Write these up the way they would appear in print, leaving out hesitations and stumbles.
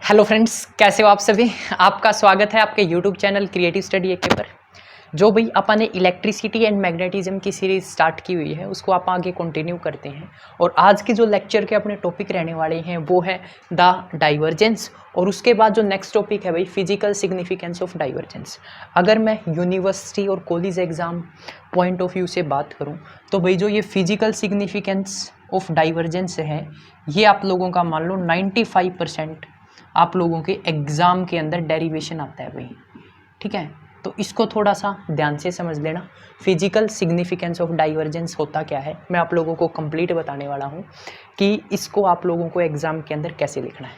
Hello friends, कैसे हो आप सभी। आपका स्वागत है आपके यूट्यूब चैनल क्रिएटिव स्टडी एके पर। जो भाई अपन ने इलेक्ट्रिसिटी एंड मैग्नेटिज्म की सीरीज स्टार्ट की हुई है उसको आप आगे कंटिन्यू करते हैं। और आज के जो लेक्चर के अपने टॉपिक रहने वाले हैं वो है द डाइवर्जेंस। और उसके बाद जो नेक्स्ट टॉपिक है भाई फिजिकल सिग्निफिकेंस ऑफ डाइवर्जेंस। अगर मैं यूनिवर्सिटी और college exam point of view से बात करूं तो भाई जो ये फिजिकल सिग्निफिकेंस ऑफ डाइवर्जेंस है ये आप लोगों का मान लो 95% आप लोगों के एग्ज़ाम के अंदर डेरिवेशन आता है भाई। ठीक है, तो इसको थोड़ा सा ध्यान से समझ लेना। फिजिकल सिग्निफिकेंस ऑफ डाइवर्जेंस होता क्या है मैं आप लोगों को कंप्लीट बताने वाला हूँ कि इसको आप लोगों को एग्ज़ाम के अंदर कैसे लिखना है।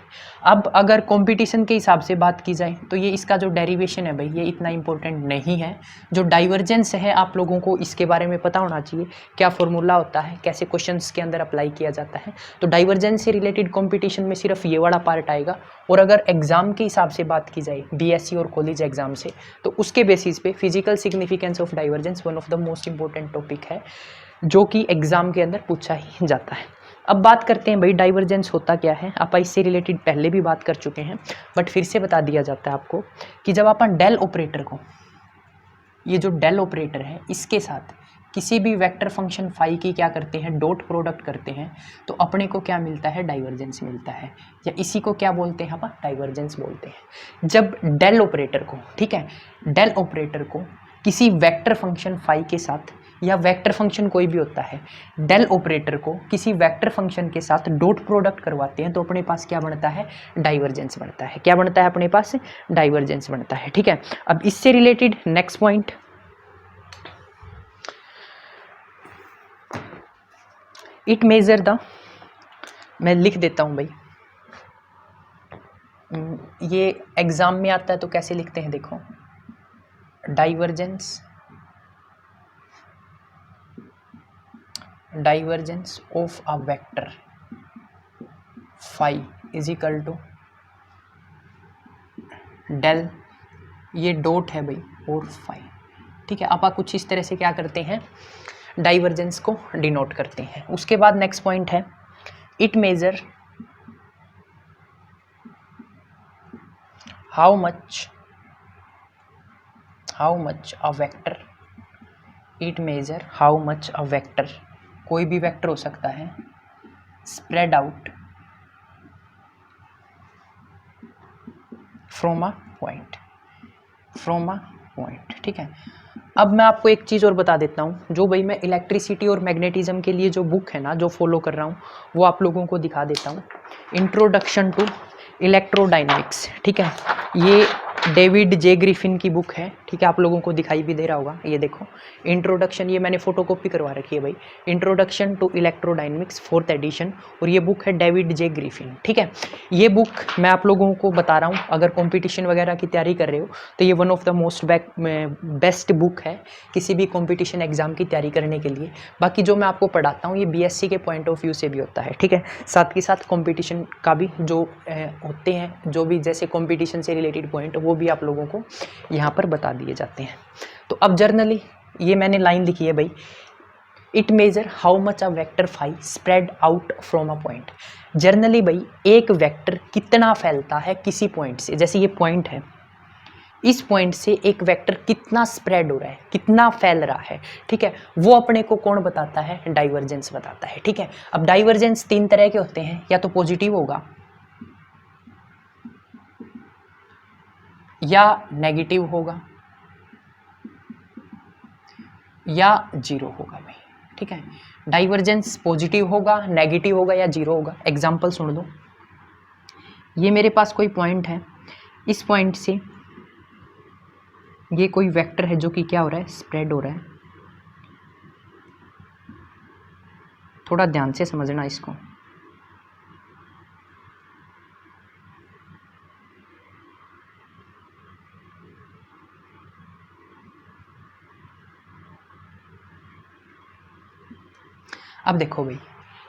अब अगर कंपटीशन के हिसाब से बात की जाए तो ये इसका जो डेरिवेशन है भाई ये इतना इंपॉर्टेंट नहीं है। जो डाइवर्जेंस है आप लोगों को इसके बारे में पता होना चाहिए, क्या फॉर्मूला होता है, कैसे क्वेश्चंस के अंदर अप्लाई किया जाता है। तो डाइवर्जेंस से रिलेटेड कंपटीशन में सिर्फ ये वाला पार्ट आएगा। और अगर एग्ज़ाम के हिसाब से बात की जाए बीएससी और कॉलेज एग्जाम से तो उसके बेसिस पे physical significance of divergence one of the most important topic है जो कि एग्जाम के अंदर पूछा ही जाता है। अब बात करते हैं भाई डाइवर्जेंस होता क्या है। आप इससे रिलेटेड पहले भी बात कर चुके हैं बट फिर से बता दिया जाता है आपको कि जब अपन डेल ऑपरेटर को, ये जो डेल ऑपरेटर है इसके साथ किसी भी वेक्टर फंक्शन फाई की क्या करते हैं डॉट प्रोडक्ट करते हैं तो अपने को क्या मिलता है डाइवर्जेंस मिलता है, या इसी को क्या बोलते हैं अपन डाइवर्जेंस बोलते हैं। जब डेल ऑपरेटर को, ठीक है, डेल ऑपरेटर को किसी वेक्टर फंक्शन फाई के साथ, या वेक्टर फंक्शन कोई भी होता है, डेल ऑपरेटर को किसी वेक्टर फंक्शन के साथ डॉट प्रोडक्ट करवाते हैं तो अपने पास क्या बनता है डाइवर्जेंस बनता है। क्या बनता है अपने पास डाइवर्जेंस बनता है। ठीक है, अब इससे related next point, it measure the, मैं लिख देता हूं भाई, ये एग्जाम में आता है तो कैसे लिखते हैं देखो, divergence of a vector phi is equal to del, ये डॉट है भाई और फाई। ठीक है, आप कुछ इस तरह से क्या करते हैं डाइवर्जेंस को डिनोट करते हैं। उसके बाद नेक्स्ट पॉइंट है it measure how much a vector, it measure how much a vector, कोई भी वेक्टर हो सकता है, spread out from a point, ठीक है। अब मैं आपको एक चीज़ और बता देता हूँ, जो भाई मैं इलेक्ट्रिसिटी और मैग्नेटिज्म के लिए जो बुक है ना जो फॉलो कर रहा हूँ वो आप लोगों को दिखा देता हूँ। इंट्रोडक्शन टू इलेक्ट्रोडायनेमिक्स, ठीक है, ये डेविड जे ग्रिफिन की बुक है। ठीक है, आप लोगों को दिखाई भी दे रहा होगा, ये देखो इंट्रोडक्शन, ये मैंने फोटोकॉपी करवा रखी है भाई, introduction to electrodynamics 4th addition, और ये बुक है डेविड जे ग्रिफिन। ठीक है, ये बुक मैं आप लोगों को बता रहा हूँ अगर कंपटीशन वगैरह की तैयारी कर रहे हो तो ये one of the most best book है किसी भी कंपटीशन एग्जाम की तैयारी करने के लिए। बाकी जो मैं आपको पढ़ाता हूँ ये बीएससी के पॉइंट ऑफ व्यू से भी होता है। ठीक है, साथ ही साथ कंपटीशन का भी जो होते हैं, जो भी जैसे कंपटीशन से रिलेटेड पॉइंट वो भी आप लोगों को यहाँ पर बता दिए जाते हैं। तो अब जर्नली ये मैंने लाइन लिखी है भाई, it measure how much a vector phi spread out from a point. Generally भाई एक वेक्टर कितना फैलता है किसी पॉइंट से, जैसे ये पॉइंट है, इस पॉइंट से एक वेक्टर कितना स्प्रेड हो रहा है, कितना फैल रहा है, ठीक है, वो अपने को कौन बताता है डाइवर्जेंस बताता है। ठीक है, अब डाइवर्जेंस 3 तरह के होते हैं, या तो पॉजिटिव होगा या नेगेटिव होगा या जीरो होगा भाई। ठीक है, डाइवर्जेंस पॉजिटिव होगा, नेगेटिव होगा या जीरो होगा। एग्जांपल सुन लो, ये मेरे पास कोई पॉइंट है, इस पॉइंट से ये कोई वेक्टर है जो कि क्या हो रहा है स्प्रेड हो रहा है। थोड़ा ध्यान से समझना इसको। अब देखो भाई,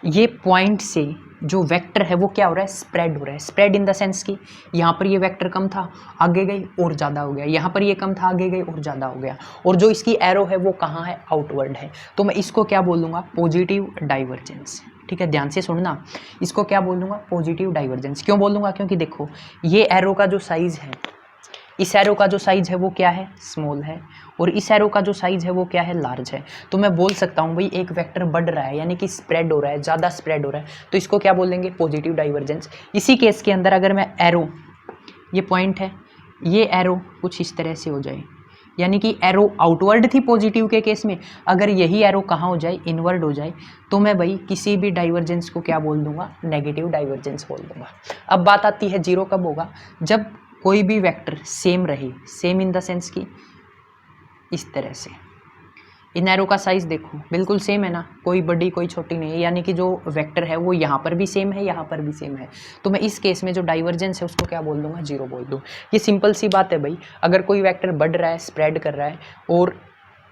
ये पॉइंट से जो वेक्टर है वो क्या हो रहा है, स्प्रेड हो रहा है। स्प्रेड इन द सेंस कि यहाँ पर ये वेक्टर कम था, आगे गई और ज़्यादा हो गया, यहाँ पर ये कम था, आगे गई और ज़्यादा हो गया, और जो इसकी एरो है वो कहाँ है, आउटवर्ड है। तो मैं इसको क्या बोलूँगा, पॉजिटिव डाइवर्जेंस। ठीक है, ध्यान से सुनना, इसको क्या बोलूँगा, पॉजिटिव डाइवर्जेंस। क्यों बोलूँगा, क्योंकि देखो ये एरो का जो साइज़ है, इस एरो का जो साइज़ है वो क्या है, स्मॉल है, और इस एरो का जो साइज़ है वो क्या है, लार्ज है। तो मैं बोल सकता हूँ भाई एक वेक्टर बढ़ रहा है, यानी कि स्प्रेड हो रहा है, ज़्यादा स्प्रेड हो रहा है, तो इसको क्या बोलेंगे, पॉजिटिव डाइवर्जेंस। इसी केस के अंदर अगर मैं एरो, ये पॉइंट है, ये एरो कुछ इस तरह से हो जाए, यानी कि एरो आउटवर्ड थी पॉजिटिव के केस में, अगर यही एरो कहाँ हो जाए, इनवर्ड हो जाए, तो मैं भाई किसी भी डाइवर्जेंस को क्या बोल दूंगा, नेगेटिव डाइवर्जेंस बोल दूंगा। अब बात आती है जीरो कब होगा, जब कोई भी वेक्टर सेम रहे, सेम इन द सेंस की इस तरह से, इन एरो का साइज़ देखो बिल्कुल सेम है ना, कोई बड़ी कोई छोटी नहीं है, यानी कि जो वेक्टर है वो यहाँ पर भी सेम है, यहाँ पर भी सेम है, तो मैं इस केस में जो डाइवर्जेंस है उसको क्या बोल दूंगा, जीरो बोल दूँ। ये सिंपल सी बात है भाई, अगर कोई वेक्टर बढ़ रहा है, स्प्रेड कर रहा है, और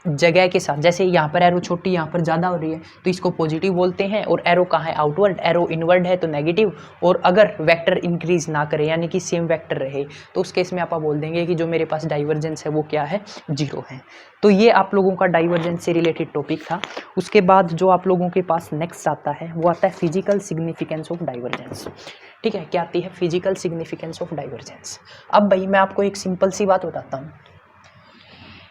जगह के साथ, जैसे यहाँ पर एरो छोटी, यहाँ पर ज़्यादा हो रही है, तो इसको पॉजिटिव बोलते हैं, और एरो कहाँ है, आउटवर्ड, एरो इनवर्ड है तो नेगेटिव, और अगर वेक्टर इंक्रीज ना करे, यानी कि सेम वेक्टर रहे, तो उस केस में आप बोल देंगे कि जो मेरे पास डाइवर्जेंस है वो क्या है, जीरो है। तो ये आप लोगों का डाइवर्जेंस से रिलेटेड टॉपिक था। उसके बाद जो आप लोगों के पास नेक्स्ट आता है वो आता है फिजिकल सिग्निफिकेंस ऑफ डाइवर्जेंस। ठीक है, क्या आती है, फिजिकल सिग्निफिकेंस ऑफ डाइवर्जेंस। अब भाई मैं आपको एक सिंपल सी बात बताता हूँ,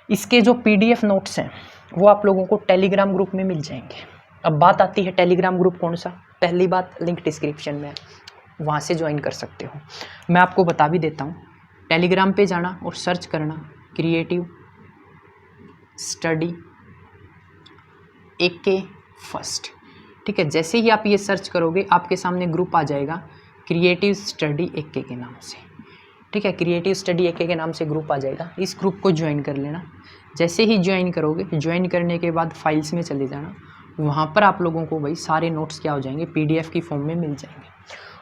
इसके जो PDF नोट्स हैं वो आप लोगों को टेलीग्राम ग्रुप में मिल जाएंगे। अब बात आती है टेलीग्राम ग्रुप कौन सा, पहली बात लिंक डिस्क्रिप्शन में है, वहाँ से ज्वाइन कर सकते हो। मैं आपको बता भी देता हूँ, टेलीग्राम पे जाना और सर्च करना क्रिएटिव स्टडी AK फर्स्ट। ठीक है, जैसे ही आप ये सर्च करोगे आपके सामने ग्रुप आ जाएगा क्रिएटिव स्टडी AK के नाम से। ठीक है, क्रिएटिव स्टडी AK के नाम से ग्रुप आ जाएगा, इस ग्रुप को ज्वाइन कर लेना। जैसे ही ज्वाइन करोगे, ज्वाइन करने के बाद फाइल्स में चले जाना, वहाँ पर आप लोगों को भाई सारे नोट्स क्या हो जाएंगे, PDF की फॉर्म में मिल जाएंगे।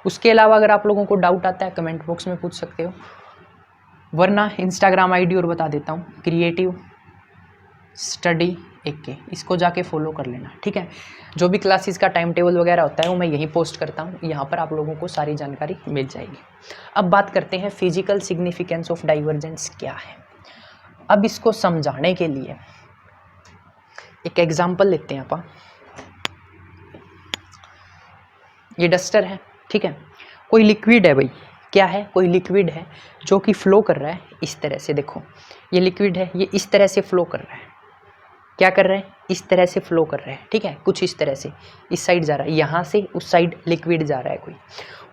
उसके अलावा अगर आप लोगों को डाउट आता है कमेंट बॉक्स में पूछ सकते हो, वरना इंस्टाग्राम ID और बता देता हूँ, क्रिएटिव स्टडी AK, इसको जाके फॉलो कर लेना। ठीक है, जो भी क्लासेस का टाइम टेबल वगैरह होता है वो मैं यहीं पोस्ट करता हूँ, यहाँ पर आप लोगों को सारी जानकारी मिल जाएगी। अब बात करते हैं फिजिकल सिग्निफिकेंस ऑफ डाइवर्जेंस क्या है। अब इसको समझाने के लिए एक एग्जांपल लेते हैं अपन। ये डस्टर है, ठीक है, कोई लिक्विड है भाई, क्या है, कोई लिक्विड है जो कि फ्लो कर रहा है इस तरह से। देखो ये लिक्विड है, ये इस तरह से फ्लो कर रहा है, क्या कर रहा है, इस तरह से फ्लो कर रहा है। ठीक है, कुछ इस तरह से इस साइड जा रहा है, यहाँ से उस साइड लिक्विड जा रहा है कोई।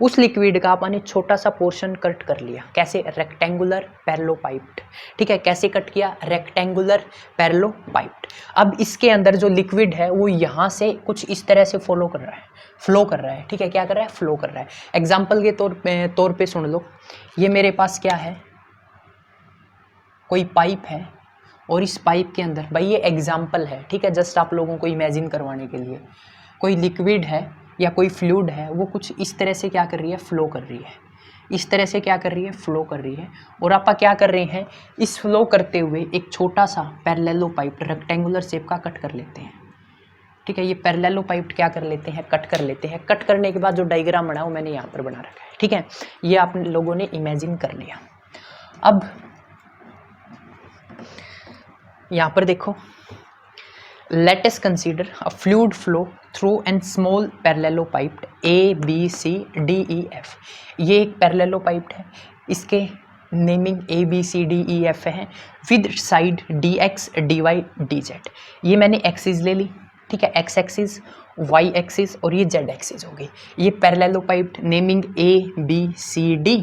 उस लिक्विड का आपने छोटा सा पोर्शन कट कर लिया, कैसे, रेक्टेंगुलर पैरेलल पाइप्ड। ठीक है, कैसे कट किया, रेक्टेंगुलर पैरेलल पाइप्ड। अब इसके अंदर जो लिक्विड है वो यहाँ से कुछ इस तरह से फ्लो कर रहा है। ठीक है, क्या कर रहा है, फ्लो कर रहा है। एग्जाम्पल के तौर पे सुन लो, ये मेरे पास क्या है, कोई पाइप है, और इस पाइप के अंदर, भाई ये एग्जाम्पल है, ठीक है, जस्ट आप लोगों को इमेजिन करवाने के लिए, कोई लिक्विड है या कोई फ्लूइड है, वो कुछ इस तरह से क्या कर रही है, फ्लो कर रही है, इस तरह से क्या कर रही है, फ्लो कर रही है। और आप क्या कर रहे हैं, इस फ्लो करते हुए एक छोटा सा पैरेलल पाइप रेक्टेंगुलर शेप का कट कर लेते हैं। ठीक है, ये पैरेलल पाइप क्या कर लेते हैं, कट कर लेते हैं। कट करने के बाद जो डायग्राम बना वो मैंने यहाँ पर बना रखा है। ठीक है, ये आप लोगों ने इमेजिन कर लिया। अब यहाँ पर देखो, let us consider a fluid flow through a small parallelepiped ABCDEF। ये एक पैरेललोपाइप्ड है, इसके नेमिंग ABCDEF है, with side DX DY DZ। ये मैंने एक्सिस ले ली, ठीक है, X एक्सिस, Y एक्सिस और ये Z एक्सिस हो गई। ये पैरेललोपाइप्ड नेमिंग ABCDEFGH।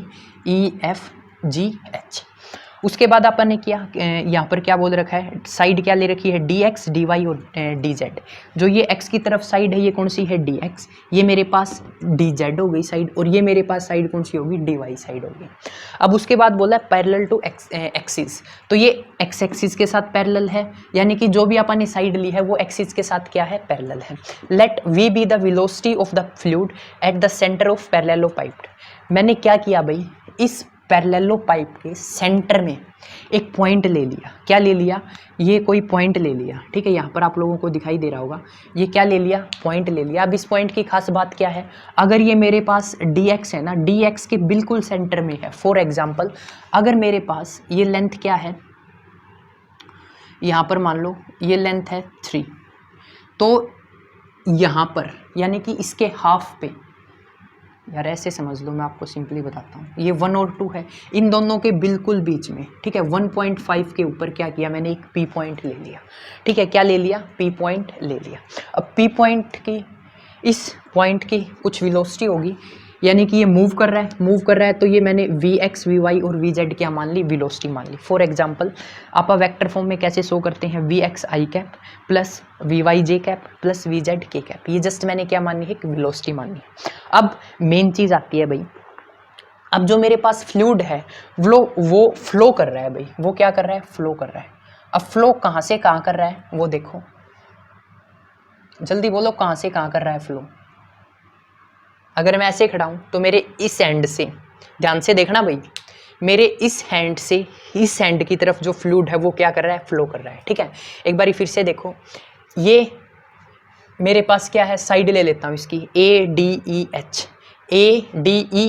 उसके बाद अपन ने किया, यहाँ पर क्या बोल रखा है, साइड क्या ले रखी है, DX DY और DZ। जो ये X की तरफ साइड है ये कौन सी है, DX, ये मेरे पास DZ हो गई साइड, और ये मेरे पास साइड कौन सी होगी, DY साइड होगी। अब उसके बाद बोला पैरेलल टू एक्सिस, तो ये X एक्सिस के साथ पैरेलल है, यानी कि जो भी अपन ने साइड ली है वो एक्सिस के साथ क्या है, पैरेलल है। Let V be the velocity of the fluid at the centre of parallelopiped. मैंने क्या किया भाई, इस पैरेललो पाइप के सेंटर में एक पॉइंट ले लिया। क्या ले लिया? ये कोई पॉइंट ले लिया, ठीक है, यहाँ पर आप लोगों को दिखाई दे रहा होगा, ये क्या ले लिया? पॉइंट ले लिया। अब इस पॉइंट की खास बात क्या है? अगर ये मेरे पास dx है ना, dx के बिल्कुल सेंटर में है। फॉर एग्जाम्पल अगर मेरे पास ये लेंथ क्या है, यहाँ पर मान लो ये लेंथ है 3, तो यहाँ पर यानी कि इसके हाफ पे, यार ऐसे समझ लो, मैं आपको सिंपली बताता हूँ, ये 1 और 2 है, इन दोनों के बिल्कुल बीच में, ठीक है, 1.5 के ऊपर क्या किया मैंने? एक पी पॉइंट ले लिया, ठीक है, क्या ले लिया? पी पॉइंट ले लिया। अब पी पॉइंट की, इस पॉइंट की कुछ वेलोसिटी होगी, यानी कि ये मूव कर रहा है, तो ये मैंने वी एक्स वी वाई और वी जेड क्या मान ली? वेलोसिटी मान ली। फॉर एग्जांपल आप वेक्टर फॉर्म में कैसे शो करते हैं? V X I cap plus V Y J cap plus V Z K cap, ये जस्ट मैंने क्या मानी है? एक वेलोसिटी मानी है। अब मेन चीज़ आती है भाई, अब जो मेरे पास फ्लूइड है वो फ्लो कर रहा है भाई, वो क्या कर रहा है? फ्लो कर रहा है। अब फ्लो कहाँ से कहाँ कर रहा है वो देखो, जल्दी बोलो, कहाँ से कहाँ कर रहा है फ्लो? अगर मैं ऐसे खड़ा हूं तो मेरे इस एंड से, ध्यान से देखना भाई, मेरे इस हैंड से इस हैंड की तरफ जो फ्लूइड है वो क्या कर रहा है? फ्लो कर रहा है, ठीक है। एक बारी फिर से देखो, ये मेरे पास क्या है? साइड ले लेता हूं इसकी, ए डी ई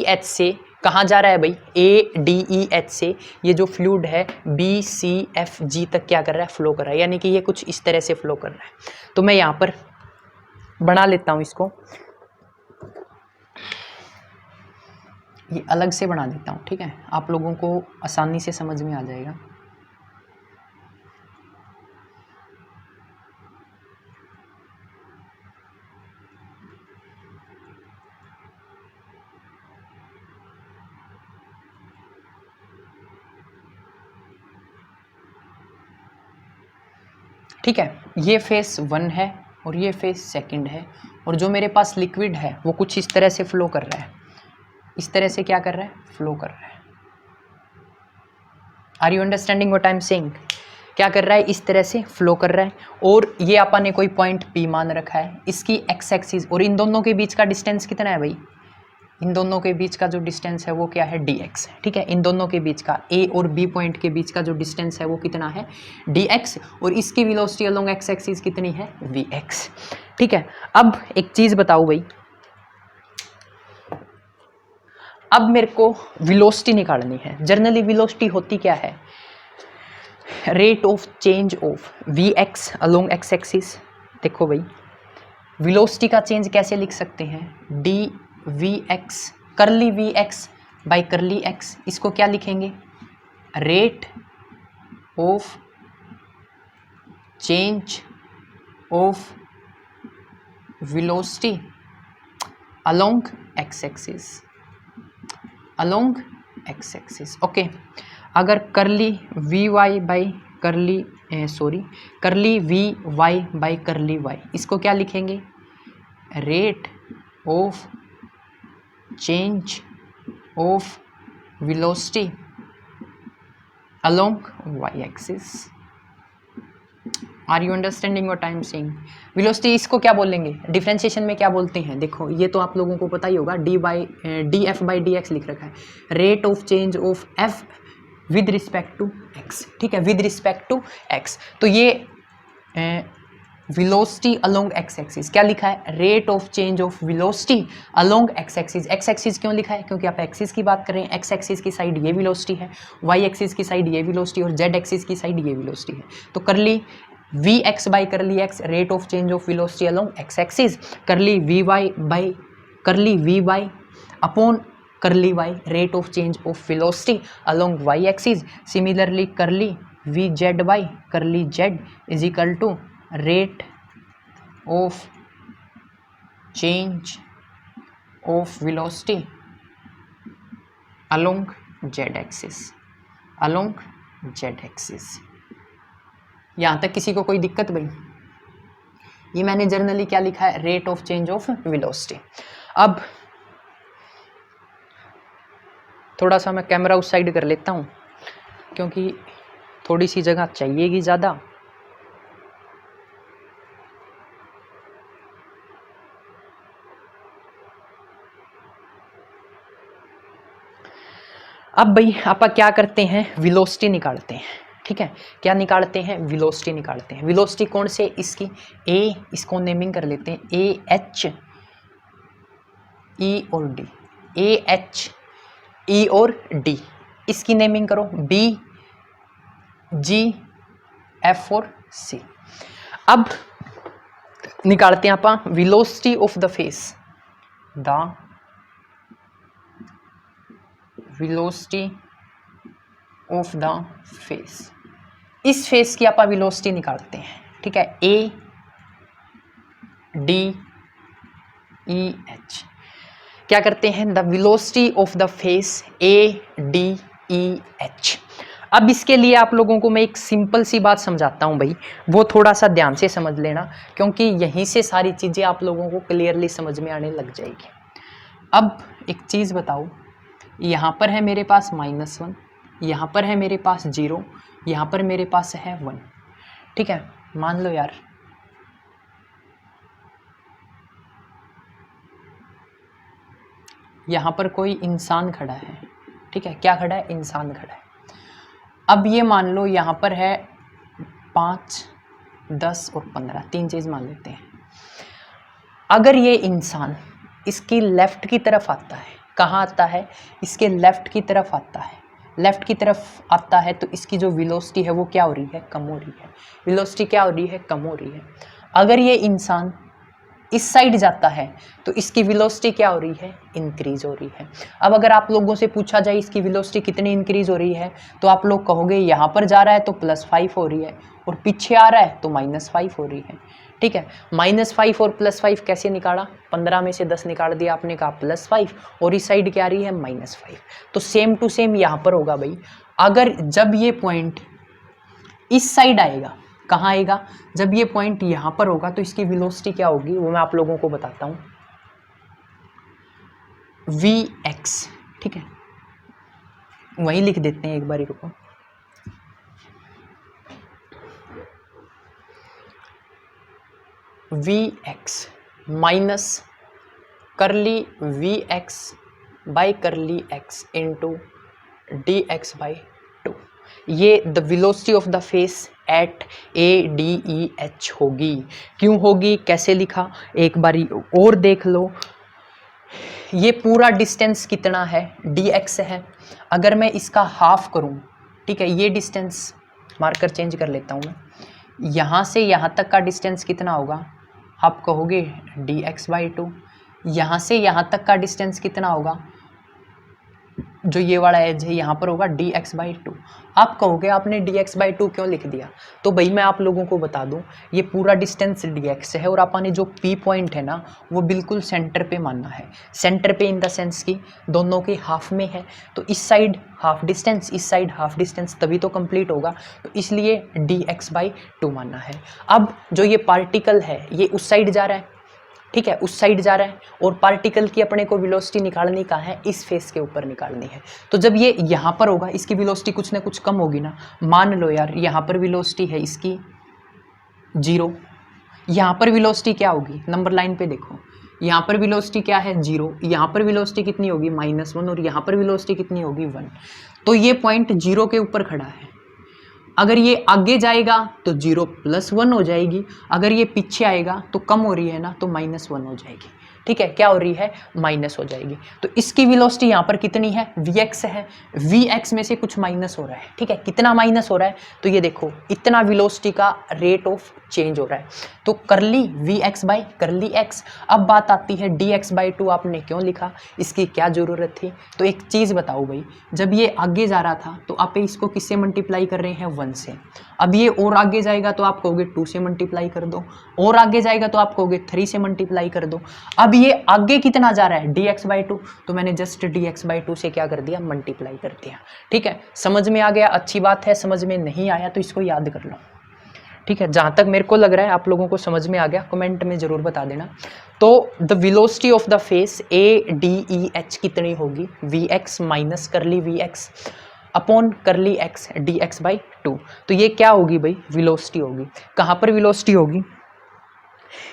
एच से कहाँ जा रहा है भाई? ए डी ई एच से ये जो फ्लूइड है बी सी एफ जी तक क्या कर रहा है? फ्लो कर रहा है, यानी कि ये कुछ इस तरह से फ्लो कर रहा है। तो मैं यहाँ पर बना लेता हूँ इसको, ये अलग से बना देता हूँ, ठीक है, आप लोगों को आसानी से समझ में आ जाएगा। ठीक है, ये फेस 1 है और ये फेस 2 है, और जो मेरे पास लिक्विड है वो कुछ इस तरह से फ्लो कर रहा है, इस तरह से क्या कर रहा है? फ्लो कर रहा है। Are you understanding what I am saying? क्या कर रहा है? इस तरह से फ्लो कर रहा है, और ये अपन ने कोई पॉइंट P मान रखा है, इसकी एक्स एक्सिस, और इन दोनों के बीच का डिस्टेंस कितना है भाई? इन दोनों के बीच का जो डिस्टेंस है वो क्या है? dx है, ठीक है। इन दोनों के बीच का, A और B पॉइंट के बीच का जो डिस्टेंस है वो कितना है? dx, और इसकी वेलोसिटी अलोंग एक्स एक्सिस कितनी है? vx, ठीक है। अब एक चीज़ बताओ भाई, अब मेरे को वेलोसिटी निकालनी है। जनरली वेलोसिटी होती क्या है? Rate of change of vx along X axis. देखो भाई, वेलोसिटी का चेंज कैसे लिख सकते हैं? D V X curly V X by curly X, इसको क्या लिखेंगे? Rate of change of velocity along X axis, along X axis, okay. अगर curly V Y by curly curly V Y by curly Y, इसको क्या लिखेंगे? Rate of change of velocity along Y axis. Are you understanding what I am saying? Velocity इसको क्या बोलेंगे? Differentiation में क्या बोलते हैं? देखो ये तो आप लोगों को पता ही होगा, D F by D X लिख रखा है, rate of change of F with respect to X, ठीक है, विद रिस्पेक्ट टू एक्स। तो ये वेलोसिटी अलोंग एक्स एक्सिस क्या लिखा है? Rate of change of velocity along X axis. X axis क्यों लिखा है? क्योंकि आप एक्सिस की बात कर रहे हैं, एक्स एक्सिस की साइड ये वेलोसिटी है, वाई एक्सिस की साइड ये वेलोसिटी, और जेड एक्सिस की साइड ये वेलोसिटी है। तो curly V X by curly X, rate of change of velocity along X axis, curly V Y by curly V Y upon curly Y, rate of change of velocity along Y axis. Similarly curly V Z by curly Z is equal to rate of change of velocity along Z axis, along Z axis. यहाँ तक किसी को कोई दिक्कत भाई? ये मैंने generally क्या लिखा है? Rate of change of velocity. अब थोड़ा सा मैं कैमरा उस साइड कर लेता हूँ, क्योंकि थोड़ी सी जगह चाहिएगी ज़्यादा। अब भाई आप क्या करते हैं, वेलोसिटी निकालते हैं। ठीक है, क्या निकालते हैं, वेलोसिटी निकालते हैं। वेलोसिटी कौन से, इसकी ए, इसको नेमिंग कर लेते हैं ए एच ई और डी, ए एच ई और डी, इसकी नेमिंग करो बी जी एफ और सी। अब निकालते हैं आप velocity of the face, the velocity of the face, इस फेस की आप वेलोसिटी निकालते हैं। ठीक है, ए डी ई एच, क्या करते हैं, the velocity of the face A D E H. अब इसके लिए आप लोगों को मैं एक सिंपल सी बात समझाता हूं भाई, वो थोड़ा सा ध्यान से समझ लेना, क्योंकि यहीं से सारी चीज़ें आप लोगों को क्लियरली समझ में आने लग जाएगी। अब एक चीज़ बताओ, यहाँ पर है मेरे पास -1, यहाँ पर है मेरे पास 0, यहाँ पर मेरे पास है 1। ठीक है, मान लो यार यहाँ पर कोई इंसान खड़ा है। ठीक है, क्या खड़ा है, इंसान खड़ा है। अब ये मान लो यहाँ पर है 5, 10 और 15, 3 चीज़ मान लेते हैं। अगर ये इंसान इसकी लेफ्ट की तरफ आता है, कहाँ आता है, इसके लेफ्ट की तरफ आता है, लेफ्ट की तरफ आता है, तो इसकी जो वेलोसिटी है वो क्या हो रही है, कम हो रही है। वेलोसिटी क्या हो रही है, कम हो रही है। अगर ये इंसान इस साइड जाता है तो इसकी वेलोसिटी क्या हो रही है, इंक्रीज हो रही है। अब अगर आप लोगों से पूछा जाए इसकी वेलोसिटी कितनी इंक्रीज हो रही है, तो आप लोग कहोगे यहाँ पर जा रहा है तो +5 हो रही है, और पीछे आ रहा है तो -5 हो रही है। ठीक है, -5 और +5 कैसे निकाला, 15 में से 10 निकाल दिया आपने, कहा +5, और इस साइड क्या आ रही है, -5। तो सेम टू सेम यहाँ पर होगा भाई। अगर जब ये पॉइंट इस साइड आएगा, कहाँ आएगा, जब ये पॉइंट यहाँ पर होगा, तो इसकी वेलोसिटी क्या होगी वो मैं आप लोगों को बताता हूँ, Vx। ठीक है, वहीं लिख देते हैं एक बार, रुको, Vx माइनस करली Vx बाई करली x इंटू dx/2, ये the velocity of the face at ADEH होगी। क्यों होगी, कैसे लिखा, एक बारी और देख लो। ये पूरा डिस्टेंस कितना है, dx है। अगर मैं इसका हाफ करूं, ठीक है, ये डिस्टेंस, मार्कर चेंज कर लेता हूं मैं, यहाँ से यहाँ तक का डिस्टेंस कितना होगा, आप कहोगे dx/2। यहाँ से यहाँ तक का डिस्टेंस कितना होगा, जो ये वाला एज है यहाँ पर होगा dx/2। आप कहोगे आपने dx/2 क्यों लिख दिया, तो भाई मैं आप लोगों को बता दूं, ये पूरा डिस्टेंस dx है, और आपने जो P पॉइंट है ना वो बिल्कुल सेंटर पे मानना है। सेंटर पे इन द सेंस की दोनों के हाफ में है, तो इस साइड हाफ डिस्टेंस, इस साइड हाफ डिस्टेंस, तभी तो कंप्लीट होगा, तो इसलिए dx/2 मानना है। अब जो ये पार्टिकल है ये उस साइड जा रहा है, ठीक है, उस साइड जा रहा है, और पार्टिकल की अपने को वेलोसिटी निकालनी कहाँ है, इस फेस के ऊपर निकालनी है। तो जब ये यहाँ पर होगा इसकी वेलोसिटी कुछ ना कुछ कम होगी ना। मान लो यार यहाँ पर वेलोसिटी है इसकी 0, यहाँ पर वेलोसिटी क्या होगी, नंबर लाइन पे देखो, यहाँ पर वेलोसिटी क्या है 0, यहाँ पर वेलोसिटी कितनी होगी -1, और यहाँ पर वेलोसिटी कितनी होगी 1। तो ये पॉइंट 0 के ऊपर खड़ा है। अगर ये आगे जाएगा तो 0 + 1 हो जाएगी, अगर ये पीछे आएगा तो कम हो रही है ना, तो -1 हो जाएगी। ठीक है, क्या हो रही है, माइनस हो जाएगी। तो इसकी वेलोसिटी यहाँ पर कितनी है, Vx है, Vx में से कुछ माइनस हो रहा है। ठीक है, कितना माइनस हो रहा है, तो ये देखो इतना वेलोसिटी का रेट ऑफ चेंज हो रहा है, तो करली Vx/करली x। अब बात आती है dx/2 आपने क्यों लिखा, इसकी क्या ज़रूरत थी। तो एक चीज़ बताओ भाई, जब ये आगे जा रहा था तो आप इसको किससे मल्टीप्लाई कर रहे हैं, 1 से। अब ये और आगे जाएगा तो आप कहोगे 2 से मल्टीप्लाई कर दो, और आगे जाएगा तो आप कहोगे 3 से मल्टीप्लाई कर दो। अब ये आगे कितना जा रहा है, dx/2, तो मैंने जस्ट dx/2 से क्या कर दिया, मल्टीप्लाई कर दिया। ठीक है, समझ में आ गया, अच्छी बात है। समझ में नहीं आया तो इसको याद कर लो। ठीक है, जहाँ तक मेरे को लग रहा है आप लोगों को समझ में आ गया, कमेंट में ज़रूर बता देना। तो the velocity of the face ADEH कितनी होगी, Vx माइनस करली Vx अपॉन करली x dx/2। तो ये क्या होगी भाई, वेलोसिटी होगी। कहाँ पर वेलोसिटी होगी,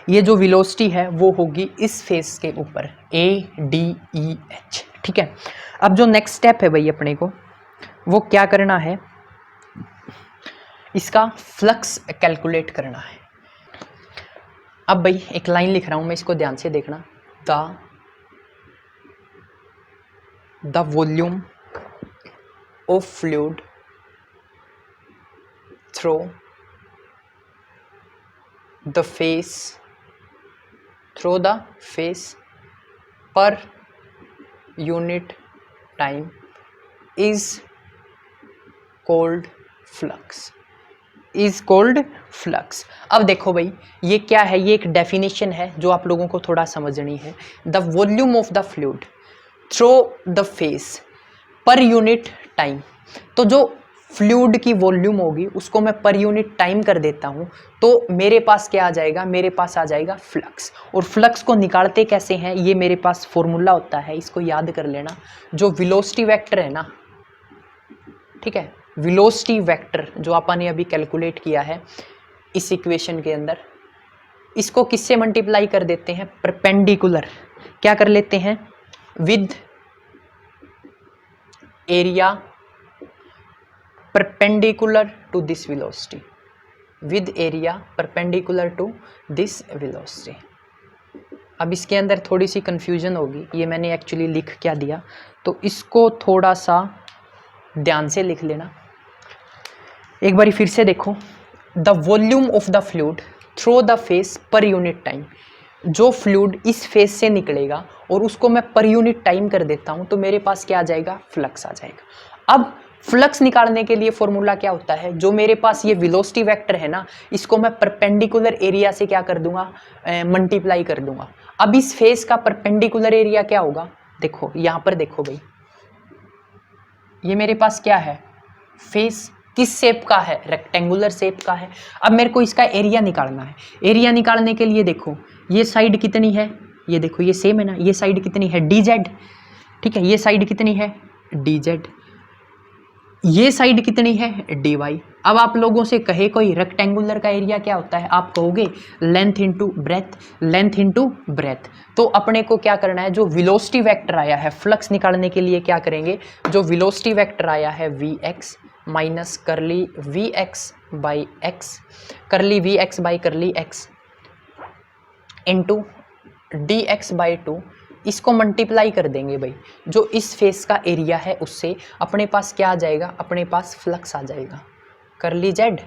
ये जो वेलोसिटी है वो होगी इस फेस के ऊपर ADEH। ठीक है, अब जो नेक्स्ट स्टेप है भाई अपने को वो क्या करना है, इसका फ्लक्स कैलकुलेट करना है। अब भाई एक लाइन लिख रहा हूं मैं, इसको ध्यान से देखना। The volume of fluid through the face per unit time is called flux. अब देखो भाई ये क्या है, ये एक डेफिनेशन है जो आप लोगों को थोड़ा समझनी है। The volume of the fluid through the face per unit time, तो जो फ्लूइड की वॉल्यूम होगी उसको मैं पर यूनिट टाइम कर देता हूं, तो मेरे पास क्या आ जाएगा, मेरे पास आ जाएगा फ्लक्स। और फ्लक्स को निकालते कैसे हैं, ये मेरे पास फॉर्मूला होता है, इसको याद कर लेना। जो वेलोसिटी वेक्टर है ना, ठीक है, वेलोसिटी वेक्टर जो अपन ने अभी कैलकुलेट किया है इस इक्वेशन के अंदर, इसको किससे मल्टीप्लाई कर देते हैं, परपेंडिकुलर क्या कर लेते हैं, with area perpendicular to this velocity, with area perpendicular to this velocity. अब इसके अंदर थोड़ी सी कंफ्यूजन होगी, ये मैंने एक्चुअली लिख क्या दिया, तो इसको थोड़ा सा ध्यान से लिख लेना। एक बारी फिर से देखो, the volume of the fluid through the face per unit time, जो फ्लूइड इस फेस से निकलेगा और उसको मैं पर यूनिट टाइम कर देता हूं, तो मेरे पास क्या आ जाएगा, फ्लक्स आ जाएगा। अब फ्लक्स निकालने के लिए फॉर्मूला क्या होता है, जो मेरे पास ये वेलोसिटी वेक्टर है ना, इसको मैं परपेंडिकुलर एरिया से क्या कर दूंगा, मल्टीप्लाई कर दूंगा। अब इस फेस का परपेंडिकुलर एरिया क्या होगा, देखो यहां पर देखो भाई, ये मेरे पास क्या है, फेस किस शेप का है, रेक्टेंगुलर शेप का है। अब मेरे को इसका एरिया निकालना है। एरिया निकालने के लिए देखो ये साइड कितनी है, ये देखो ये सेम है ना, ये साइड कितनी है, dz, ठीक है, ये साइड कितनी है, dz, ये साइड कितनी है, dy। अब आप लोगों से कहे कोई रेक्टेंगुलर का एरिया क्या होता है, आप कहोगे length into breadth, length into breadth. तो अपने को क्या करना है, जो वेलोसिटी वेक्टर आया है फ्लक्स निकालने के लिए क्या करेंगे, जो वेलोसिटी वेक्टर आया है vx माइनस करली vx बाई x, करली vx बाई करली x इंटू dx बाई 2, इसको मल्टीप्लाई कर देंगे भाई, जो इस फेस का एरिया है उससे अपने पास क्या आ जाएगा, अपने पास फ्लक्स आ जाएगा, करली जेड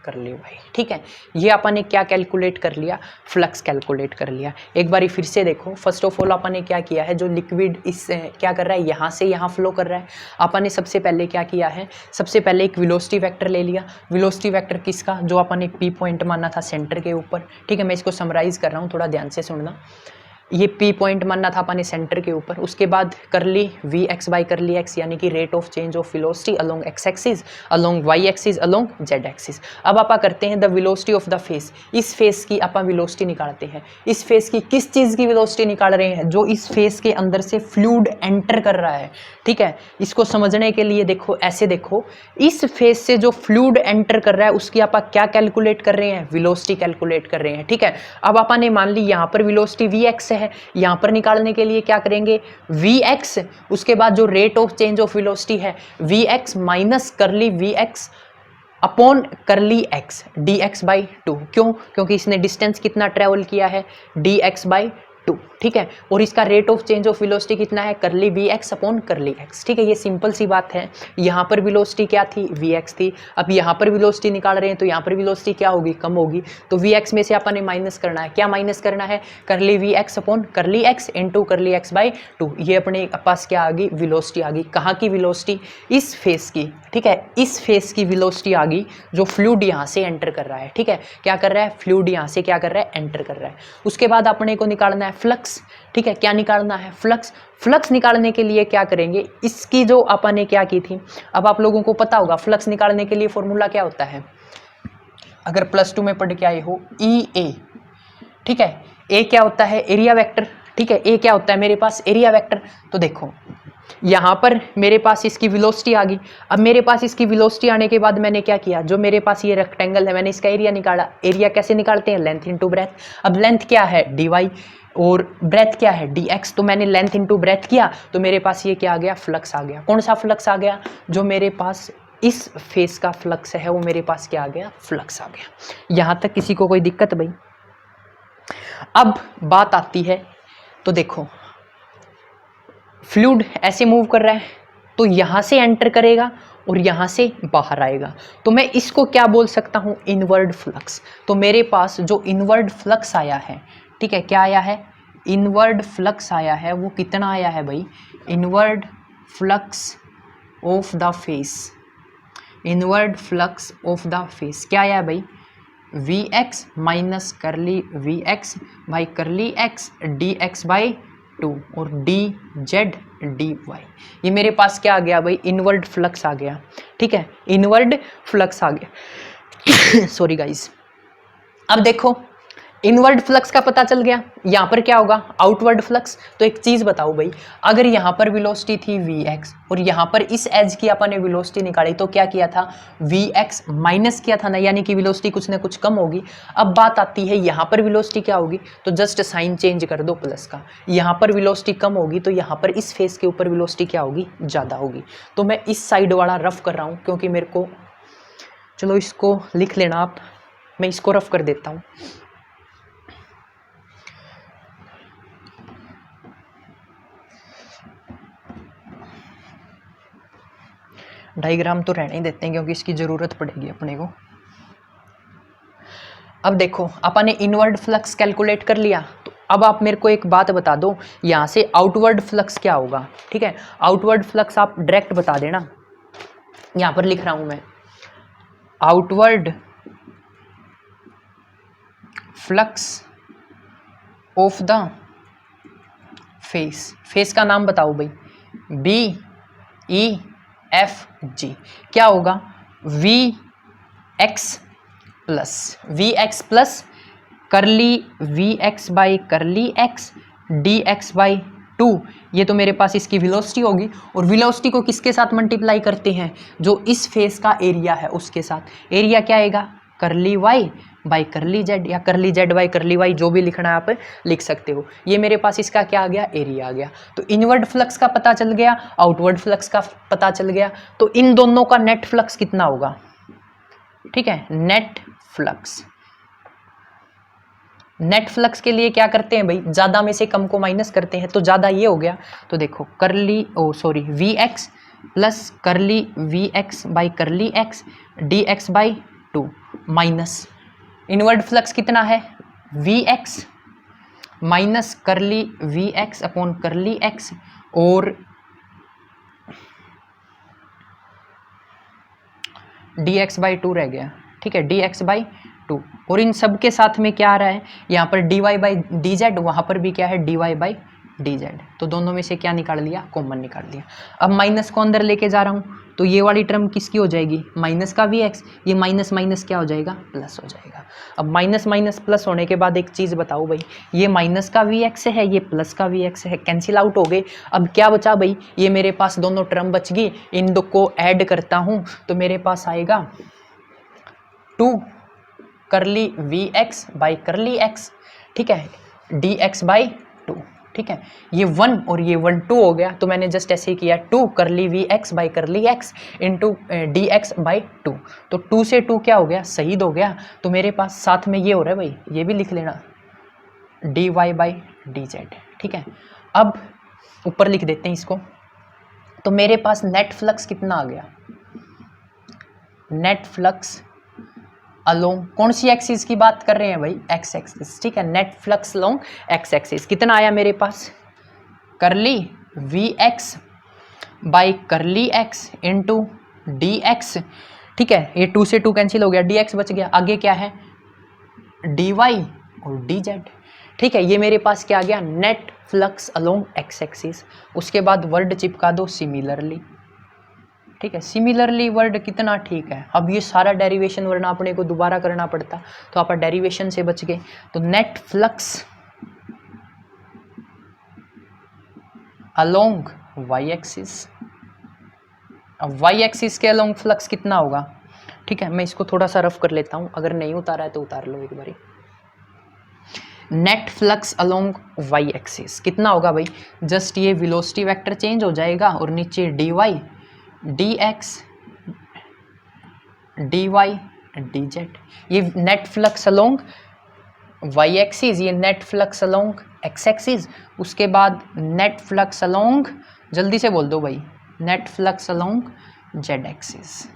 करली वाई। ठीक है, ये अपन ने क्या कैलकुलेट कर लिया, फ्लक्स कैलकुलेट कर लिया। एक बारी फिर से देखो, फर्स्ट ऑफ ऑल अपन ने क्या किया है, जो लिक्विड इस क्या कर रहा है, यहाँ से यहाँ फ्लो कर रहा है। अपन ने सबसे पहले क्या किया है, सबसे पहले एक वेलोसिटी वेक्टर ले लिया। वेलोसिटी वेक्टर किसका, जो अपन ने पी पॉइंट माना था सेंटर के ऊपर। ठीक है, मैं इसको समराइज कर रहा हूँ, थोड़ा ध्यान से सुनना। ये पी पॉइंट मानना था अपन ने सेंटर के ऊपर। उसके बाद curly V X by curly X, यानी कि rate of change of velocity along X axis, along Y axis, along Z axis. अब आप करते हैं the velocity of the face, इस फेस की अपन वेलोसिटी निकालते हैं। इस फेस की किस चीज़ की वेलोसिटी निकाल रहे हैं, जो इस फेस के अंदर से फ्लूइड एंटर कर रहा है। ठीक है, इसको समझने के लिए देखो, ऐसे देखो, इस फेस से जो फ्लूइड एंटर कर रहा है उसकी आप क्या कैलकुलेट कर रहे हैं, वेलोसिटी कैलकुलेट कर रहे हैं। ठीक है, अब अपन ने मान ली यहाँ पर वेलोसिटी वी एक्स है, यहां पर निकालने के लिए क्या करेंगे, Vx, उसके बाद जो rate of change of velocity है Vx माइनस करली Vx अपॉन करली x dx बाई 2। क्यों, क्योंकि इसने डिस्टेंस कितना ट्रेवल किया है, dx बाई 2। ठीक है, और इसका rate of change of velocity कितना है, करली Vx अपॉन करली x। ठीक है, ये सिंपल सी बात है। यहाँ पर वेलोसिटी क्या थी, Vx थी। अब यहाँ पर वेलोसिटी निकाल रहे हैं तो यहाँ पर वेलोसिटी क्या होगी, कम होगी। तो Vx में से अपन ने माइनस करना है, क्या माइनस करना है, करली Vx अपॉन करली x इंटू करली x बाई 2। ये अपने पास क्या आ गई, वेलोसिटी आ गई। कहाँ की वेलोसिटी, इस फेस की। ठीक है, इस फेस की वेलोसिटी आ गई, जो फ्लूइड यहाँ से एंटर कर रहा है। ठीक है, क्या कर रहा है, फ्लूइड यहाँ से क्या कर रहा है, एंटर कर रहा है। उसके बाद अपने को निकालना है फ्लक्स। ठीक है, क्या निकालना है, फ्लक्स। फ्लक्स निकालने के लिए क्या करेंगे, इसकी जो अपन ने क्या की थी, अब आप लोगों को पता होगा फ्लक्स निकालने के लिए फॉर्मूला क्या होता है, अगर +2 में पढ़ के आए हो, ई ए। ठीक है, ए क्या होता है, एरिया वेक्टर। ठीक है, ए क्या होता है मेरे पास, एरिया वेक्टर। तो देखो यहाँ पर मेरे पास इसकी वेलोसिटी आ गई। अब मेरे पास इसकी वेलोसिटी आने के बाद मैंने क्या किया, जो मेरे पास ये रेक्टेंगल है मैंने इसका एरिया निकाला। एरिया कैसे निकालते हैं, लेंथ इनटू ब्रेथ। अब लेंथ क्या है, dy, और ब्रेथ क्या है dx, तो मैंने लेंथ इंटू ब्रेथ किया तो मेरे पास ये क्या आ गया, फ्लक्स आ गया। कौन सा फ्लक्स आ गया, जो मेरे पास इस फेस का फ्लक्स है वो मेरे पास क्या आ गया, फ्लक्स आ गया। यहां तक किसी को कोई दिक्कत भाई? अब बात आती है, तो देखो फ्लूइड ऐसे मूव कर रहा है तो यहां से एंटर करेगा और यहां से बाहर आएगा, तो मैं इसको क्या बोल सकता हूं, इनवर्ड फ्लक्स। तो मेरे पास जो इनवर्ड फ्लक्स आया है, ठीक है, क्या आया है, इनवर्ड फ्लक्स आया है, वो कितना आया है भाई, inward flux of the face, inward flux of the face क्या आया है भाई, V X minus curly V X by curly X D X by 2 और डी जेड डी वाई। ये मेरे पास क्या आ गया भाई, इनवर्ड फ्लक्स आ गया। ठीक है, इनवर्ड फ्लक्स आ गया सॉरी गाइस। अब देखो इनवर्ड फ्लक्स का पता चल गया, यहाँ पर क्या होगा, आउटवर्ड फ्लक्स। तो एक चीज बताओ भाई, अगर यहाँ पर वेलोसिटी थी vx और यहाँ पर इस एज की अपन ने वेलोसिटी निकाली तो क्या किया था, vx माइनस किया था ना, यानी कि वेलोसिटी कुछ ना कुछ कम होगी। अब बात आती है यहाँ पर वेलोसिटी क्या होगी, तो जस्ट साइन चेंज कर दो प्लस का, यहाँ पर वेलोसिटी कम होगी तो यहाँ पर इस फेस के ऊपर वेलोसिटी क्या होगी, ज़्यादा होगी। तो मैं इस साइड वाला रफ कर रहा हूँ क्योंकि मेरे को, चलो इसको लिख लेना आप, मैं इसको रफ कर देता हूँ। डायग्राम तो रहने ही देते हैं क्योंकि इसकी ज़रूरत पड़ेगी अपने को। अब देखो अपन ने इनवर्ड फ्लक्स कैलकुलेट कर लिया, तो अब आप मेरे को एक बात बता दो, यहाँ से आउटवर्ड फ्लक्स क्या होगा। ठीक है, आउटवर्ड फ्लक्स आप डायरेक्ट बता देना, यहाँ पर लिख रहा हूँ मैं, outward flux of the face, face का नाम बताओ भाई, बी ई एफ जी, क्या होगा, V X plus curly V X by curly X D X by 2, ये तो मेरे पास इसकी वेलोसिटी होगी। और वेलोसिटी को किसके साथ मल्टीप्लाई करते हैं, जो इस फेस का एरिया है उसके साथ। एरिया क्या आएगा, करली वाई बाई करली जेड, या करली जेड बाई करली वाई, जो भी लिखना है आप लिख सकते हो। ये मेरे पास इसका क्या आ गया, एरिया आ गया। तो इनवर्ड फ्लक्स का पता चल गया, आउटवर्ड फ्लक्स का पता चल गया, तो इन दोनों का नेट फ्लक्स कितना होगा। ठीक है, नेट फ्लक्स, नेट फ्लक्स के लिए क्या करते हैं भाई, ज्यादा में से कम को माइनस करते हैं, तो ज्यादा ये हो गया, तो देखो curly V X plus curly V X by curly X D X by 2 minus inward flux कितना है, V X minus curly V X upon curly X और डी एक्स बाई 2 रह गया। ठीक है, डी एक्स बाई 2, और इन सब के साथ में क्या आ रहा है, यहाँ पर D Y by D Z, वहाँ पर भी क्या है, D Y by D Z. तो दोनों में से क्या निकाल लिया, कॉमन निकाल लिया। अब माइनस को अंदर लेके जा रहा हूँ, तो ये वाली टर्म किसकी हो जाएगी, माइनस का वी एक्स, ये माइनस माइनस क्या हो जाएगा, प्लस हो जाएगा। अब माइनस माइनस प्लस होने के बाद एक चीज़ बताओ भाई, ये माइनस का वी एक्स है, ये प्लस का वी एक्स है, कैंसिल आउट हो गए। अब क्या बचा भाई, ये मेरे पास दोनों टर्म बच गई, इन दो को ऐड करता हूँ तो मेरे पास आएगा 2 curly V X by curly X, ठीक है, डी एक्स बाई 2। ठीक है, ये 1 और ये 1 2 हो गया, तो मैंने जस्ट ऐसे ही किया 2 curly V X by curly X into D X by 2। तो 2 से 2 क्या हो गया, शहीद हो गया। तो मेरे पास साथ में ये हो रहा है भाई, ये भी लिख लेना, D Y by D Z. ठीक है, अब ऊपर लिख देते हैं इसको, तो मेरे पास नेट फ्लक्स कितना आ गया, नेट फ्लक्स अलोंग, कौन सी एक्सिस की बात कर रहे हैं भाई, एक्स एक्सिस। ठीक है, net flux along X axis कितना आया मेरे पास, curly V X by curly X into D X. ठीक है, ये 2 से 2 कैंसिल हो गया, डी एक्स बच गया, आगे क्या है, डी वाई और डी जेड। ठीक है, ये मेरे पास क्या आ गया, net flux along X axis. उसके बाद वर्ड चिपका दो सिमिलरली। ठीक है, सिमिलरली वर्ड कितना ठीक है। अब ये सारा डेरिवेशन वरना अपने को दोबारा करना पड़ता, तो आप डेरिवेशन से बच गए। तो net flux along Y axis, अब वाई एक्सिस के अलोंग फ्लक्स कितना होगा। ठीक है, मैं इसको थोड़ा सा रफ कर लेता हूँ, अगर नहीं उतारा है तो उतार लो एक बारी। Net flux along Y axis कितना होगा भाई, जस्ट ये वेलोसिटी वेक्टर चेंज हो जाएगा और नीचे D Y D X D Y D Z, ये net flux along Y axis, ये net flux along X axis, उसके बाद नेट फ्लक्स अलोंग, जल्दी से बोल दो भाई, net flux along Z axis,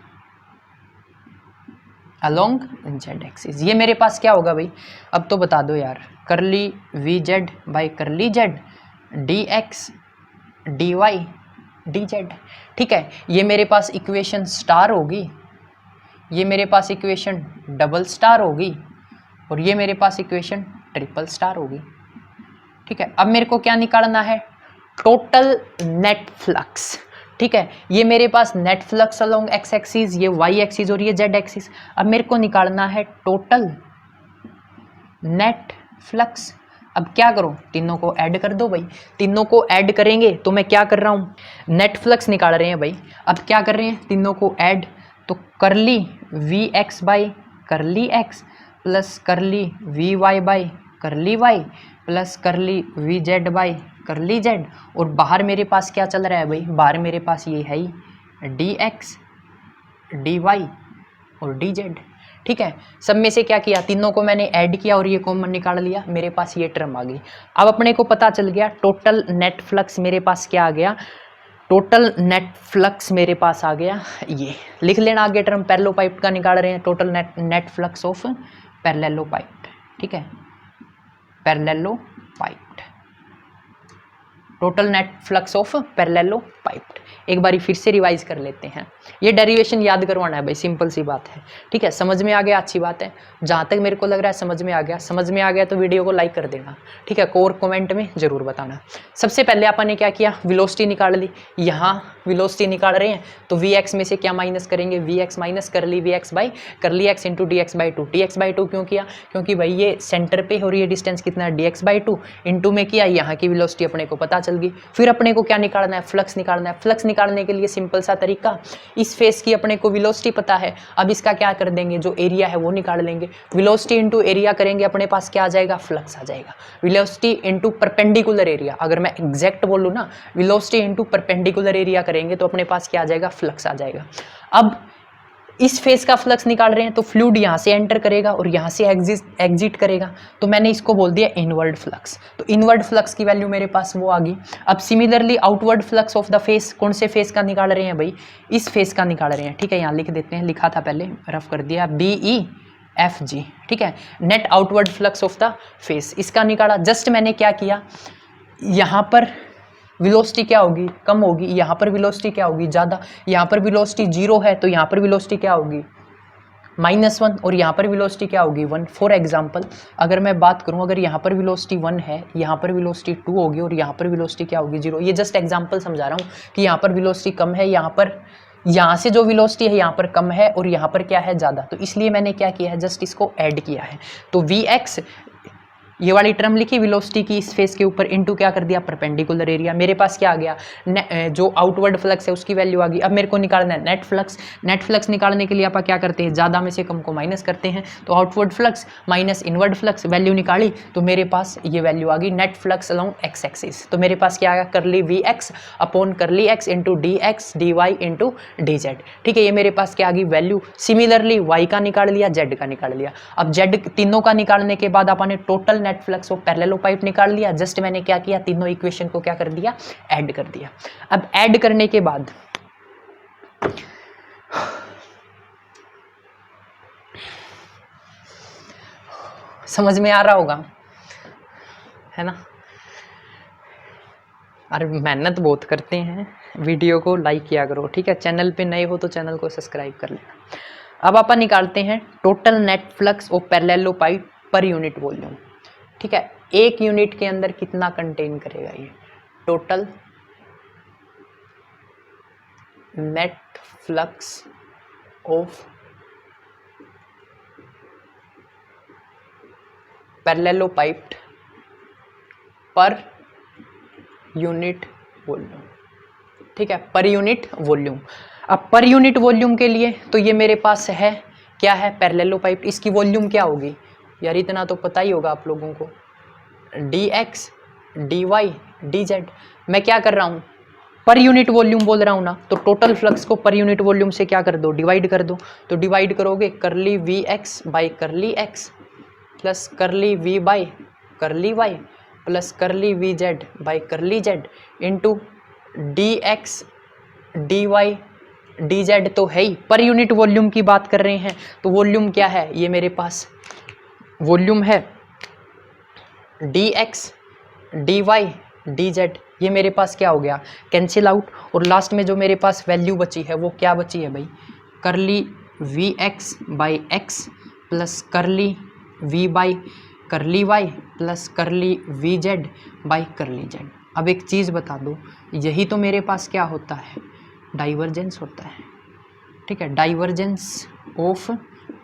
along Z axis. ये मेरे पास क्या होगा भाई, अब तो बता दो यार, curly V Z by curly Z D X D Y D Z. ठीक है, ये मेरे पास इक्वेशन स्टार होगी, ये मेरे पास इक्वेशन डबल स्टार होगी और ये मेरे पास इक्वेशन ट्रिपल स्टार होगी। ठीक है, अब मेरे को क्या निकालना है, टोटल नेट फ्लक्स। ठीक है, ये मेरे पास net flux along X axis, ये वाई एक्सिस और ये जेड एक्सिस। अब मेरे को निकालना है टोटल नेट फ्लक्स। अब क्या करो, तीनों को ऐड कर दो भाई, तीनों को ऐड करेंगे तो मैं क्या कर रहा हूँ, नेट फ्लक्स निकाल रहे हैं भाई। अब क्या कर रहे हैं, तीनों को ऐड, तो curly V X by curly X plus curly V Y by curly Y plus curly V Z by curly Z, और बाहर मेरे पास क्या चल रहा है भाई, बाहर मेरे पास ये है ही डी एक्स डी वाई और डी जेड। ठीक है, सब में से क्या किया, तीनों को मैंने ऐड किया और ये कॉमन निकाल लिया, मेरे पास ये टर्म आ गई। अब अपने को पता चल गया टोटल नेट फ्लक्स मेरे पास क्या आ गया, टोटल नेट फ्लक्स मेरे पास आ गया, ये लिख लेना आगे टर्म, पैरेलल पाइप का निकाल रहे हैं, total net flux of parallel pipe. ठीक है, parallel pipe, total net flux of parallel pipe. एक बारी फिर से रिवाइज कर लेते हैं, ये डेरिवेशन याद करवाना है भाई, सिंपल सी बात है। ठीक है, समझ में आ गया, अच्छी बात है। जहाँ तक मेरे को लग रहा है समझ में आ गया, समझ में आ गया तो वीडियो को लाइक कर देना। ठीक है, और कमेंट में जरूर बताना। सबसे पहले अपन ने क्या किया, वेलोसिटी निकाल ली, यहाँ वेलोसिटी निकाल रहे हैं तो वी एक्स में से क्या माइनस करेंगे, V X minus curly V X by curly X into D X by two. D X by two क्यों किया, क्योंकि भाई ये सेंटर पे और ये डिस्टेंस कितना है, D X by to, into में किया, यहाँ की वेलोसिटी अपने को पता चल गई। फिर अपने को क्या निकालना है, फ्लक्स निकालना है। फ्लक्स निकालने के लिए सिंपल सा तरीका, इस फेस की अपने को वेलोसिटी पता है, अब इसका क्या कर देंगे, जो एरिया है वो निकाल लेंगे। वेलोसिटी इंटू एरिया करेंगे, अपने पास क्या आ जाएगा, फ्लक्स आ जाएगा। वेलोसिटी इंटू परपेंडिकुलर एरिया, अगर मैं एग्जैक्ट बोलूँ ना, वेलोसिटी इंटू परपेंडिकुलर एरिया करेंगे तो अपने पास क्या आ जाएगा, फ्लक्स आ जाएगा। अब इस फेस का फ्लक्स निकाल रहे हैं तो फ्लूइड यहाँ से एंटर करेगा और यहाँ से एग्जिट करेगा, तो मैंने इसको बोल दिया इनवर्ड फ्लक्स। तो इनवर्ड फ्लक्स की वैल्यू मेरे पास वो आ गई। अब similarly outward flux of the face, कौन से फेस का निकाल रहे हैं भाई, इस फेस का निकाल रहे हैं। ठीक है, यहाँ लिख देते हैं, लिखा था पहले, रफ कर दिया, बी ई एफ जी। ठीक है, net outward flux of the face, इसका निकाला। जस्ट मैंने क्या किया, यहाँ पर वेलोसिटी क्या होगी, कम होगी, यहाँ पर वेलोसिटी क्या होगी, ज़्यादा। यहाँ पर वेलोसिटी 0 है तो यहाँ पर वेलोसिटी क्या होगी, -1, और यहाँ पर वेलोसिटी क्या होगी, 1। फॉर एग्जांपल अगर मैं बात करूँ, अगर यहाँ पर वेलोसिटी 1 है, यहाँ पर वेलोसिटी 2 होगी और यहाँ पर वेलोसिटी क्या होगी, 0। ये जस्ट एग्जांपल समझा रहा हूँ कि यहाँ पर वेलोसिटी कम है, यहाँ से जो वेलोसिटी है यहाँ पर कम है और यहाँ पर क्या है, ज़्यादा। तो इसलिए मैंने क्या किया है, जस्ट इसको ऐड किया है। तो वी एक्स, ये वाली टर्म लिखी वेलोसिटी की इस फेस के ऊपर, इनटू क्या कर दिया, परपेंडिकुलर एरिया। मेरे पास क्या आ गया, जो आउटवर्ड फ्लक्स है उसकी वैल्यू आ गई। अब मेरे को निकालना है नेट फ्लक्स। नेट फ्लक्स निकालने के लिए आप क्या करते हैं, ज़्यादा में से कम को माइनस करते हैं। तो outward flux minus inward flux, value निकाली तो मेरे पास ये वैल्यू आ गई, net flux along X axis. तो मेरे पास क्या आ गया, curly V X upon curly X into D X D Y into D Z. ठीक है, ये मेरे पास क्या आ गई वैल्यू। सिमिलरली वाई का निकाल लिया, जेड का निकाल लिया। अब जेड तीनों का निकालने के बाद आपने total net flux of parallel pipe निकाल लिया। जस्ट मैंने क्या किया, तीनों इक्वेशन को क्या कर दिया, ऐड कर दिया। अब ऐड करने के बाद समझ में आ रहा होगा, है ना। अरे मेहनत बहुत करते हैं, वीडियो को लाइक किया करो। ठीक है, चैनल पे नए हो तो चैनल को सब्सक्राइब कर लेना। अब अपन निकालते हैं total net flux of parallel pipe per unit volume. ठीक है, एक यूनिट के अंदर कितना कंटेन करेगा ये, total net flux of parallel pipe per unit volume. ठीक है, पर यूनिट वॉल्यूम। अब पर यूनिट वॉल्यूम के लिए तो ये मेरे पास है, क्या है, पैरेलल पाइप। इसकी वॉल्यूम क्या होगी यार, इतना तो पता ही होगा आप लोगों को, dx dy dz। मैं क्या कर रहा हूँ, पर यूनिट वॉल्यूम बोल रहा हूँ ना, तो टोटल फ्लक्स को पर यूनिट वॉल्यूम से क्या कर दो, डिवाइड कर दो। तो डिवाइड करोगे curly V X by curly X plus curly V by curly Y plus curly V Z by curly Z into D X D Y D Z. तो है ही, पर यूनिट वॉल्यूम की बात कर रहे हैं, तो वॉल्यूम क्या है, ये मेरे पास वॉल्यूम है D X D Y D Z. ये मेरे पास क्या हो गया, कैंसिल आउट। और लास्ट में जो मेरे पास वैल्यू बची है वो क्या बची है भाई, curly V X by X plus curly V by curly Y plus curly V Z by curly Z. अब एक चीज़ बता दो, यही तो मेरे पास क्या होता है, डाइवर्जेंस होता है। ठीक है, डाइवर्जेंस ऑफ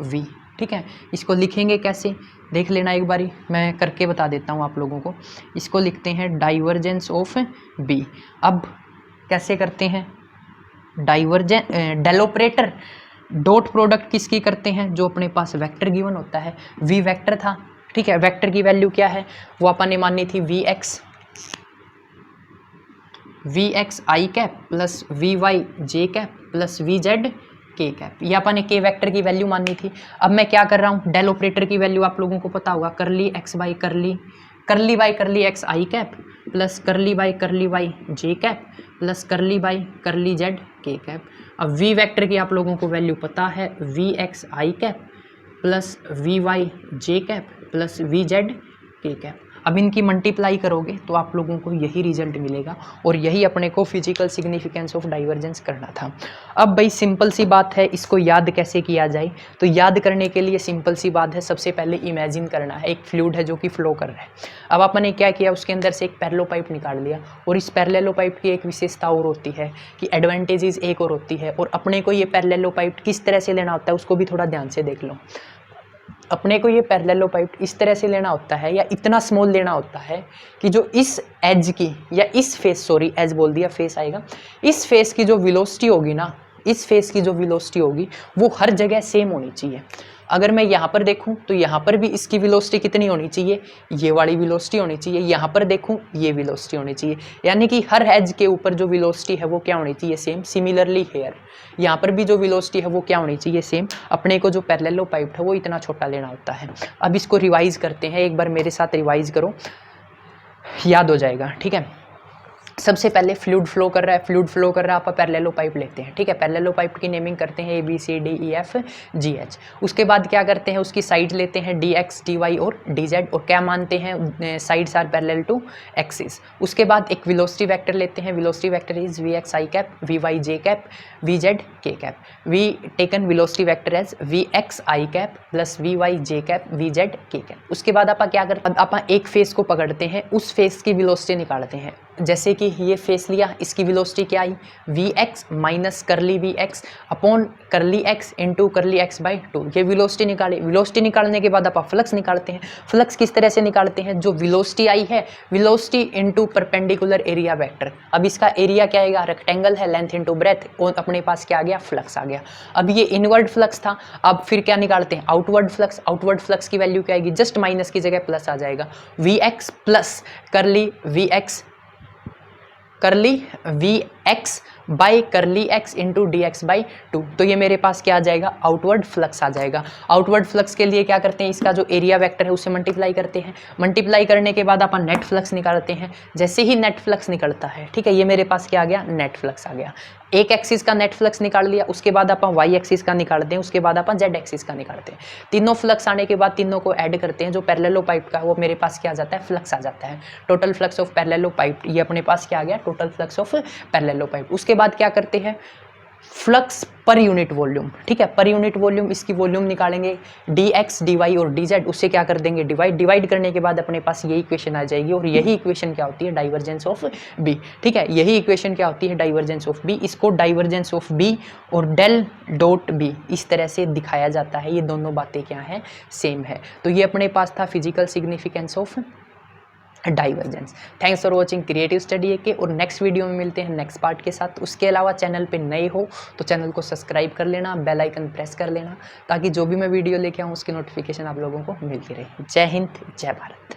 वी। ठीक है, इसको लिखेंगे कैसे, देख लेना एक बारी, मैं करके बता देता हूँ आप लोगों को। इसको लिखते हैं डाइवर्जेंस ऑफ बी। अब कैसे करते हैं, डेल ऑपरेटर डॉट प्रोडक्ट किसकी करते हैं, जो अपने पास वेक्टर गिवन होता है, वी वेक्टर था। ठीक है, वेक्टर की वैल्यू क्या है, वो अपन ने मानी थी V X I cap plus V Y J cap plus V Z K cap. ये अपन ने के वेक्टर की वैल्यू मानी थी। अब मैं क्या कर रहा हूँ, डेल ऑपरेटर की वैल्यू आप लोगों को पता होगा, curly X by curly X I cap plus curly Y J cap plus curly Z K cap. अब वी वेक्टर की आप लोगों को वैल्यू पता है, V X I cap plus V Y J cap plus V Z K cap. अब इनकी multiply करोगे तो आप लोगों को यही रिजल्ट मिलेगा, और यही अपने को फिजिकल सिग्निफिकेंस ऑफ डाइवर्जेंस करना था। अब भाई सिंपल सी बात है, इसको याद कैसे किया जाए, तो याद करने के लिए सिंपल सी बात है, सबसे पहले इमेजिन करना है एक फ्लूइड है जो कि फ्लो कर रहा है। अब आपने क्या किया, उसके अंदर से एक पैरेलल पाइप निकाल लिया, और इस पैरेलल पाइप की एक विशेषता और होती है कि एडवांटेजेस एक और होती है, और अपने को ये पैरेलल पाइप किस तरह से लेना होता है उसको भी थोड़ा ध्यान से देख लो। अपने को ये पैरेलल पाइप इस तरह से लेना होता है, या इतना स्मॉल लेना होता है कि जो इस एज की, या इस फेस, सॉरी एज बोल दिया, फेस आएगा, इस फेस की जो वेलोसिटी होगी ना, इस फेस की जो वेलोसिटी होगी वो हर जगह सेम होनी चाहिए। अगर मैं यहाँ पर देखूँ तो यहाँ पर भी इसकी वेलोसिटी कितनी होनी चाहिए, ये वाली वेलोसिटी होनी चाहिए। यहाँ पर देखूँ ये वेलोसिटी होनी चाहिए, यानी कि हर एज के ऊपर जो वेलोसिटी है वो क्या होनी चाहिए, सेम। सिमिलरली हेयर यहाँ पर भी जो वेलोसिटी है वो क्या होनी चाहिए, सेम। अपने को जो पैरेलल पाइप है वो इतना छोटा लेना होता है। अब इसको रिवाइज करते हैं, एक बार मेरे साथ रिवाइज करो, याद हो जाएगा। ठीक है, सबसे पहले फ्लूइड फ्लो कर रहा है, आप पैरेलल पाइप लेते हैं। ठीक है, पैरेलल पाइप की नेमिंग करते हैं ABCDEF GH। उसके बाद क्या करते हैं, उसकी साइड लेते हैं DX DY और DZ, और क्या मानते हैं, sides are parallel to axis. उसके बाद एक वेलोसिटी वेक्टर लेते हैं, velocity vector is VX I cap VY J cap VZ K cap. We taken velocity vector as VX I cap plus VY J cap VZ K cap. उसके बाद आप क्या करते हैं, आप एक फेस को पकड़ते हैं, उस फेस की वेलोसिटी निकालते हैं। जैसे कि ये फेस लिया, इसकी वेलोसिटी क्या आई, Vx माइनस करली Vx अपॉन करली x इंटू करली x बाई 2। ये वेलोसिटी निकाली। वेलोसिटी निकालने के बाद आप फ्लक्स निकालते हैं। फ्लक्स किस तरह से निकालते हैं, जो वेलोसिटी आई है, velocity into perpendicular area vector. अब इसका एरिया क्या आएगा, रेक्टेंगल है, लेंथ इंटू ब्रेथ, और अपने पास क्या आ गया, फ्लक्स आ गया। अब ये इनवर्ड फ्लक्स था, अब फिर क्या निकालते हैं, आउटवर्ड फ्लक्स। आउटवर्ड फ्लक्स की वैल्यू क्या आएगी, जस्ट माइनस की जगह प्लस आ जाएगा, Vx प्लस करली Vx करली Vx बाई करली x इंटू DX बाई 2। तो ये मेरे पास क्या आ जाएगा, आउटवर्ड फ्लक्स आ जाएगा। आउटवर्ड फ्लक्स के लिए क्या करते हैं, इसका जो एरिया वेक्टर है उसे मल्टीप्लाई करते हैं। मल्टीप्लाई करने के बाद अपन नेट फ्लक्स निकालते हैं। जैसे ही नेट फ्लक्स निकलता है, ठीक है, ये मेरे पास क्या आ गया, नेट फ्लक्स आ गया। एक एक्सिस का नेट फ्लक्स निकाल लिया, उसके बाद अपन वाई एक्सिस का निकालते हैं, उसके बाद अपन जेड एक्सिस का निकालते हैं। तीनों फ्लक्स आने के बाद तीनों को ऐड करते हैं, जो पैरेलल पाइप का वो मेरे पास क्या आ जाता है, फ्लक्स आ जाता है। Total flux of parallel pipe, ये अपने पास क्या आ गया, total flux of parallel pipe. उसके बाद क्या करते हैं, फ्लक्स पर यूनिट वॉल्यूम। ठीक है, पर यूनिट वॉल्यूम, इसकी वॉल्यूम निकालेंगे dx dy और dz, उससे क्या कर देंगे, डिवाइड करने के बाद अपने पास यही इक्वेशन आ जाएगी। और यही इक्वेशन क्या होती है, डाइवर्जेंस ऑफ बी। ठीक है, यही इक्वेशन क्या होती है, डाइवर्जेंस ऑफ बी। इसको डाइवर्जेंस ऑफ बी और डेल डॉट बी इस तरह से दिखाया जाता है। ये दोनों बातें क्या हैं, सेम है। तो ये अपने पास था physical significance of divergence. Thanks for watching creative study के, और नेक्स्ट वीडियो में मिलते हैं नेक्स्ट पार्ट के साथ। उसके अलावा चैनल पे नए हो तो चैनल को सब्सक्राइब कर लेना, बेल आइकन प्रेस कर लेना, ताकि जो भी मैं वीडियो लेके आऊँ उसकी नोटिफिकेशन आप लोगों को मिलती रहे। जय हिंद, जय भारत।